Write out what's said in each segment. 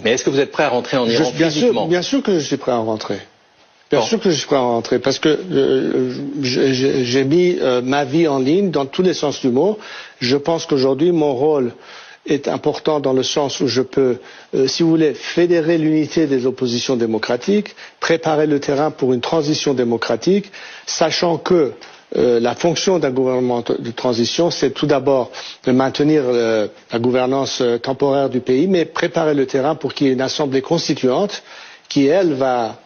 Mais est-ce que vous êtes prêt à rentrer en Iran physiquement? Bien sûr que je suis prêt à rentrer. Bien sûr que je suis prêt à rentrer, parce que j'ai mis ma vie en ligne dans tous les sens du mot. Je pense qu'aujourd'hui, mon rôle est important dans le sens où je peux, si vous voulez, fédérer l'unité des oppositions démocratiques, préparer le terrain pour une transition démocratique, sachant que la fonction d'un gouvernement de transition, c'est tout d'abord de maintenir la gouvernance temporaire du pays, mais préparer le terrain pour qu'il y ait une assemblée constituante qui, elle, va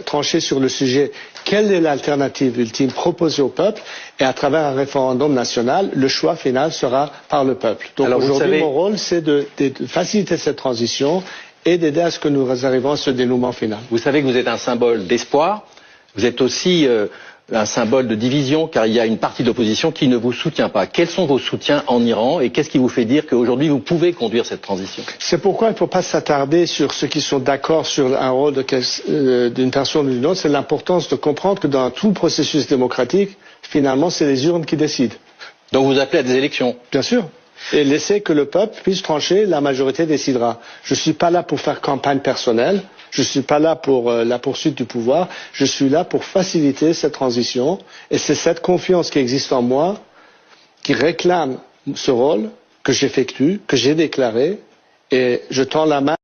trancher sur le sujet quelle est l'alternative ultime proposée au peuple, et à travers un référendum national, le choix final sera par le peuple. Donc aujourd'hui, mon rôle, c'est de faciliter cette transition et d'aider à ce que nous arrivions à ce dénouement final. Vous savez que vous êtes un symbole d'espoir, vous êtes aussi un symbole de division, car il y a une partie de l'opposition qui ne vous soutient pas. Quels sont vos soutiens en Iran et qu'est-ce qui vous fait dire qu'aujourd'hui vous pouvez conduire cette transition? C'est pourquoi il ne faut pas s'attarder sur ceux qui sont d'accord sur un rôle d'une personne ou d'une autre. C'est l'importance de comprendre que dans tout processus démocratique, finalement, c'est les urnes qui décident. Donc vous appelez à des élections? Bien sûr. Et laisser que le peuple puisse trancher, la majorité décidera. Je ne suis pas là pour faire campagne personnelle, je ne suis pas là pour la poursuite du pouvoir, je suis là pour faciliter cette transition, et c'est cette confiance qui existe en moi qui réclame ce rôle que j'effectue, que j'ai déclaré, et je tends la main